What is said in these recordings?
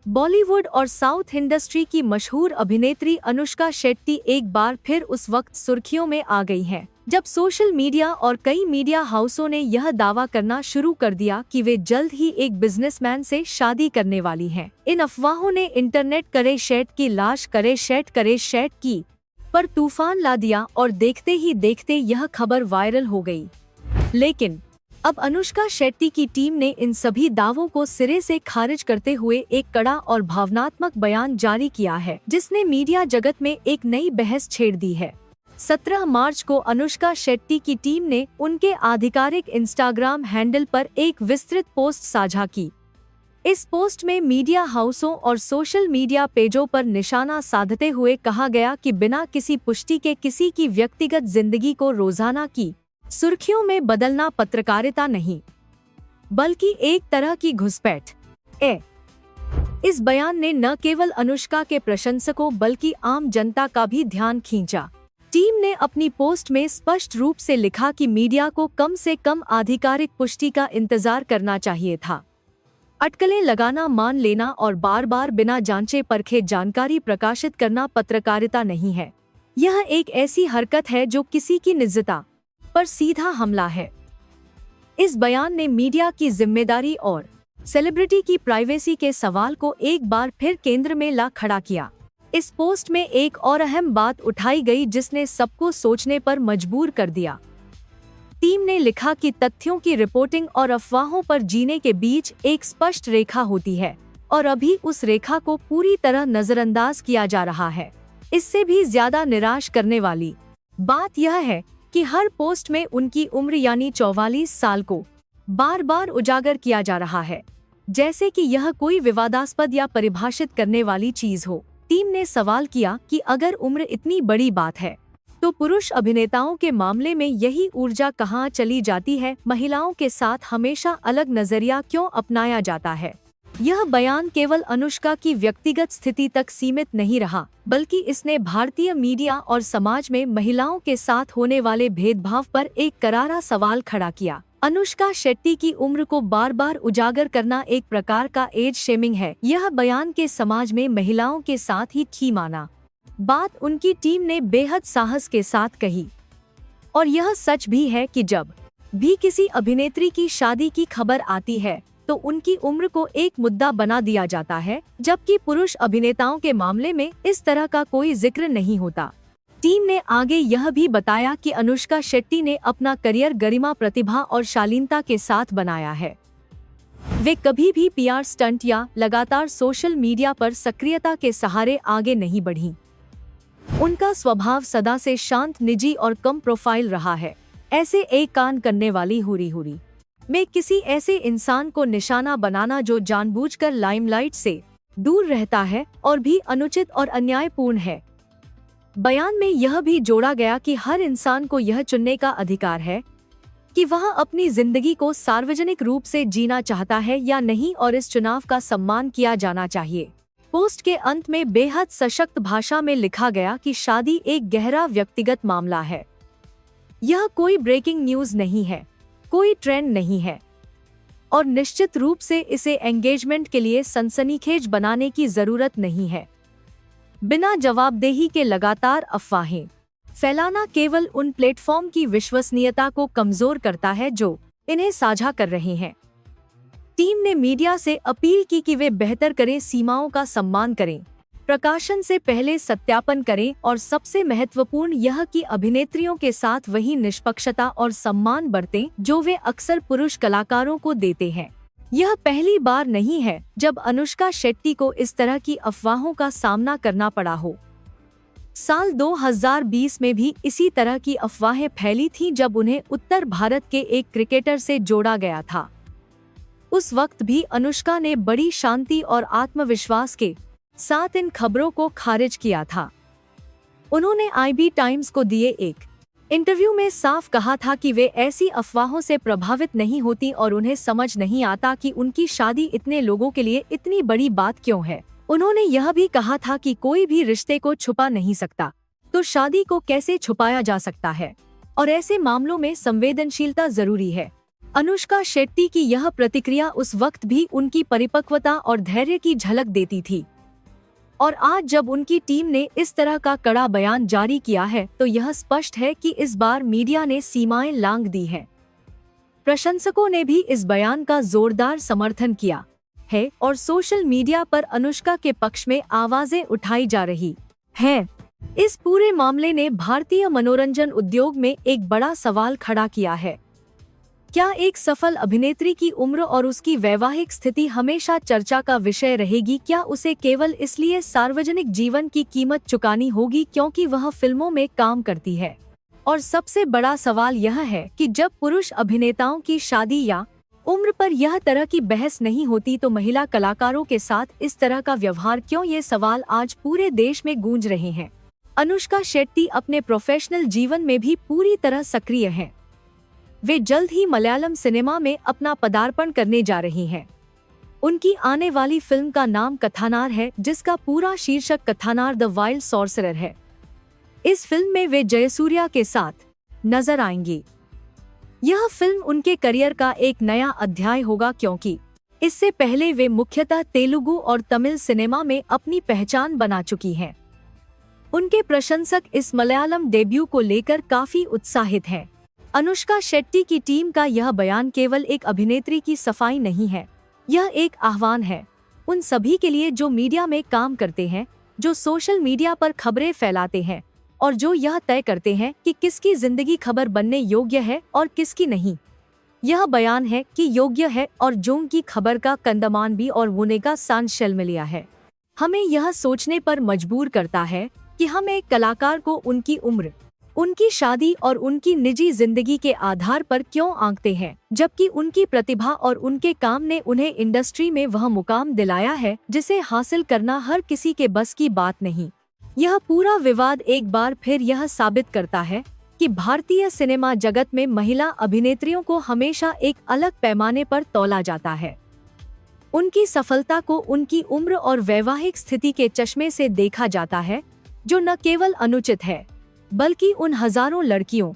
बॉलीवुड और south industry की मशहूर अभिनेत्री अनुष्का शेट्टी एक बार फिर उस वक्त सुर्खियों में आ गई हैं, जब सोशल मीडिया और कई मीडिया हाउसों ने यह दावा करना शुरू कर दिया कि वे जल्द ही एक बिजनेसमैन से शादी करने वाली हैं। इन अफवाहों ने इंटरनेट करे शेट की लाश करे शेट की पर तूफान ला दिया और देखते ही देखते यह खबर वायरल हो गई। लेकिन अब अनुष्का शेट्टी की टीम ने इन सभी दावों को सिरे से खारिज करते हुए एक कड़ा और भावनात्मक बयान जारी किया है, जिसने मीडिया जगत में एक नई बहस छेड़ दी है। 17 मार्च को अनुष्का शेट्टी की टीम ने उनके आधिकारिक इंस्टाग्राम हैंडल पर एक विस्तृत पोस्ट साझा की। इस पोस्ट में मीडिया हाउसों और सोशल मीडिया पेजों पर निशाना साधते हुए कहा गया कि बिना किसी पुष्टि के किसी की व्यक्तिगत जिंदगी को रोजाना की सुर्खियों में बदलना पत्रकारिता नहीं, बल्कि एक तरह की घुसपैठ है। इस बयान ने न केवल अनुष्का के प्रशंसकों बल्कि आम जनता का भी ध्यान खींचा। टीम ने अपनी पोस्ट में स्पष्ट रूप से लिखा कि मीडिया को कम से कम आधिकारिक पुष्टि का इंतजार करना चाहिए था। अटकलें लगाना, मान लेना और बार बार बिना जांचे परखे जानकारी प्रकाशित करना पत्रकारिता नहीं है। यह एक ऐसी हरकत है जो किसी की निजता पर सीधा हमला है। इस बयान ने मीडिया की जिम्मेदारी और सेलिब्रिटी की प्राइवेसी के सवाल को एक बार फिर केंद्र में ला खड़ा किया। इस पोस्ट में एक और अहम बात उठाई गई जिसने सबको सोचने पर मजबूर कर दिया। टीम ने लिखा कि तथ्यों की रिपोर्टिंग और अफवाहों पर जीने के बीच एक स्पष्ट रेखा होती है और अभी उस रेखा को पूरी तरह नजरअंदाज किया जा रहा है। इससे भी ज्यादा निराश करने वाली बात यह है कि हर पोस्ट में उनकी उम्र यानी 44 साल को बार बार उजागर किया जा रहा है, जैसे कि यह कोई विवादास्पद या परिभाषित करने वाली चीज हो। टीम ने सवाल किया कि अगर उम्र इतनी बड़ी बात है तो पुरुष अभिनेताओं के मामले में यही ऊर्जा कहाँ चली जाती है? महिलाओं के साथ हमेशा अलग नजरिया क्यों अपनाया जाता है? यह बयान केवल अनुष्का की व्यक्तिगत स्थिति तक सीमित नहीं रहा, बल्कि इसने भारतीय मीडिया और समाज में महिलाओं के साथ होने वाले भेदभाव पर एक करारा सवाल खड़ा किया। अनुष्का शेट्टी की उम्र को बार बार उजागर करना एक प्रकार का एज शेमिंग है। यह बयान के समाज में महिलाओं के साथ ही थी माना बात उनकी टीम ने बेहद साहस के साथ कही। और यह सच भी है कि जब भी किसी अभिनेत्री की शादी की खबर आती है तो उनकी उम्र को एक मुद्दा बना दिया जाता है, जबकि पुरुष अभिनेताओं के मामले में इस तरह का कोई जिक्र नहीं होता। टीम ने आगे यह भी बताया कि अनुष्का शेट्टी ने अपना करियर गरिमा, प्रतिभा और शालीनता के साथ बनाया है। वे कभी भी पीआर स्टंट या लगातार सोशल मीडिया पर सक्रियता के सहारे आगे नहीं बढ़ी। उनका स्वभाव सदा से शांत, निजी और कम प्रोफाइल रहा है। ऐसे एक कान करने वाली हुरी में किसी ऐसे इंसान को निशाना बनाना जो जानबूझकर लाइमलाइट से दूर रहता है और भी अनुचित और अन्यायपूर्ण है। बयान में यह भी जोड़ा गया कि हर इंसान को यह चुनने का अधिकार है कि वह अपनी जिंदगी को सार्वजनिक रूप से जीना चाहता है या नहीं, और इस चुनाव का सम्मान किया जाना चाहिए। पोस्ट के अंत में बेहद सशक्त भाषा में लिखा गया कि शादी एक गहरा व्यक्तिगत मामला है। यह कोई ब्रेकिंग न्यूज नहीं है, कोई ट्रेंड नहीं है, और निश्चित रूप से इसे एंगेजमेंट के लिए सनसनीखेज बनाने की जरूरत नहीं है। बिना जवाबदेही के लगातार अफवाहें फैलाना केवल उन प्लेटफॉर्म की विश्वसनीयता को कमजोर करता है जो इन्हें साझा कर रहे हैं। टीम ने मीडिया से अपील की कि वे बेहतर करें, सीमाओं का सम्मान करें, प्रकाशन से पहले सत्यापन करें और सबसे महत्वपूर्ण यह कि अभिनेत्रियों के साथ वही निष्पक्षता और सम्मान बरतें जो वे अक्सर पुरुष कलाकारों को देते हैं। यह पहली बार नहीं है जब अनुष्का शेट्टी को इस तरह की अफवाहों का सामना करना पड़ा हो। साल 2020 में भी इसी तरह की अफवाहें फैली थीं जब उन्हें उत्तर भारत के एक क्रिकेटर से जोड़ा गया था। उस वक्त भी अनुष्का ने बड़ी शांति और आत्मविश्वास के साथ इन खबरों को खारिज किया था। उन्होंने IB टाइम्स को दिए एक इंटरव्यू में साफ कहा था कि वे ऐसी अफवाहों से प्रभावित नहीं होती और उन्हें समझ नहीं आता कि उनकी शादी इतने लोगों के लिए इतनी बड़ी बात क्यों है। उन्होंने यह भी कहा था कि कोई भी रिश्ते को छुपा नहीं सकता, तो शादी को कैसे छुपाया जा सकता है, और ऐसे मामलों में संवेदनशीलता जरूरी है। अनुष्का शेट्टी की यह प्रतिक्रिया उस वक्त भी उनकी परिपक्वता और धैर्य की झलक देती थी, और आज जब उनकी टीम ने इस तरह का कड़ा बयान जारी किया है तो यह स्पष्ट है कि इस बार मीडिया ने सीमाएं लांघ दी हैं। प्रशंसकों ने भी इस बयान का जोरदार समर्थन किया है और सोशल मीडिया पर अनुष्का के पक्ष में आवाजें उठाई जा रही हैं। इस पूरे मामले ने भारतीय मनोरंजन उद्योग में एक बड़ा सवाल खड़ा किया है। क्या एक सफल अभिनेत्री की उम्र और उसकी वैवाहिक स्थिति हमेशा चर्चा का विषय रहेगी? क्या उसे केवल इसलिए सार्वजनिक जीवन की कीमत चुकानी होगी क्योंकि वह फिल्मों में काम करती है? और सबसे बड़ा सवाल यह है कि जब पुरुष अभिनेताओं की शादी या उम्र पर यह तरह की बहस नहीं होती तो महिला कलाकारों के साथ इस तरह का व्यवहार क्यों? ये सवाल आज पूरे देश में गूंज रहे हैं। अनुष्का शेट्टी अपने प्रोफेशनल जीवन में भी पूरी तरह सक्रिय हैं। वे जल्द ही मलयालम सिनेमा में अपना पदार्पण करने जा रही हैं। उनकी आने वाली फिल्म का नाम कथानार है, जिसका पूरा शीर्षक कथानार द वाइल्ड सॉर्सरर है। इस फिल्म में वे जयसूर्या के साथ नजर आएंगी। यह फिल्म उनके करियर का एक नया अध्याय होगा क्योंकि इससे पहले वे मुख्यतः तेलुगु और तमिल सिनेमा में अपनी पहचान बना चुकी हैं। उनके प्रशंसक इस मलयालम डेब्यू को लेकर काफी उत्साहित हैं। अनुष्का शेट्टी की टीम का यह बयान केवल एक अभिनेत्री की सफाई नहीं है, यह एक आह्वान है उन सभी के लिए जो मीडिया में काम करते हैं, जो सोशल मीडिया पर खबरें फैलाते हैं और जो यह तय करते हैं कि किसकी जिंदगी खबर बनने योग्य है और किसकी नहीं। यह बयान है कि योग्य है और जों की खबर का कंदमान भी और वुने का सांशल में लिया है। हमें यह सोचने पर मजबूर करता है कि हम एक कलाकार को उनकी उम्र, उनकी शादी और उनकी निजी जिंदगी के आधार पर क्यों आंकते हैं, जबकि उनकी प्रतिभा और उनके काम ने उन्हें इंडस्ट्री में वह मुकाम दिलाया है जिसे हासिल करना हर किसी के बस की बात नहीं। यह पूरा विवाद एक बार फिर यह साबित करता है कि भारतीय सिनेमा जगत में महिला अभिनेत्रियों को हमेशा एक अलग पैमाने पर तौला जाता है। उनकी सफलता को उनकी उम्र और वैवाहिक स्थिति के चश्मे से देखा जाता है, जो न केवल अनुचित है बल्कि उन हजारों लड़कियों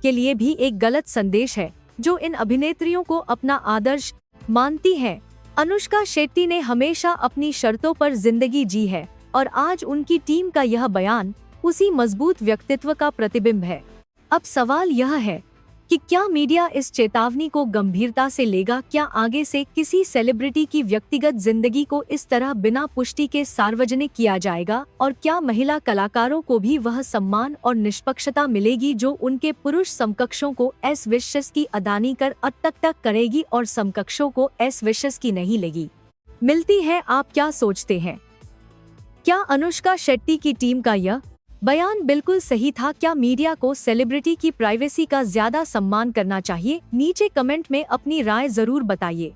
के लिए भी एक गलत संदेश है जो इन अभिनेत्रियों को अपना आदर्श मानती हैं। अनुष्का शेट्टी ने हमेशा अपनी शर्तों पर जिंदगी जी है और आज उनकी टीम का यह बयान उसी मजबूत व्यक्तित्व का प्रतिबिंब है। अब सवाल यह है कि क्या मीडिया इस चेतावनी को गंभीरता से लेगा? क्या आगे से किसी सेलिब्रिटी की व्यक्तिगत जिंदगी को इस तरह बिना पुष्टि के सार्वजनिक किया जाएगा? और क्या महिला कलाकारों को भी वह सम्मान और निष्पक्षता मिलेगी जो उनके पुरुष समकक्षों को एस विशेष की अदानी कर अटक करेगी और समकक्षों को एस विशेष की नहीं लेगी मिलती है? आप क्या सोचते हैं? क्या अनुष्का शेट्टी की टीम का यह बयान बिल्कुल सही था? क्या मीडिया को सेलिब्रिटी की प्राइवेसी का ज्यादा सम्मान करना चाहिए? नीचे कमेंट में अपनी राय जरूर बताइए।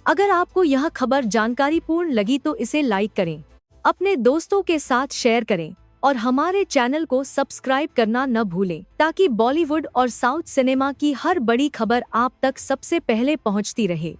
अगर आपको यह खबर जानकारीपूर्ण लगी तो इसे लाइक करें, अपने दोस्तों के साथ शेयर करें और हमारे चैनल को सब्सक्राइब करना न भूलें ताकि बॉलीवुड और साउथ सिनेमा की हर बड़ी खबर आप तक सबसे पहले पहुंचती रहे।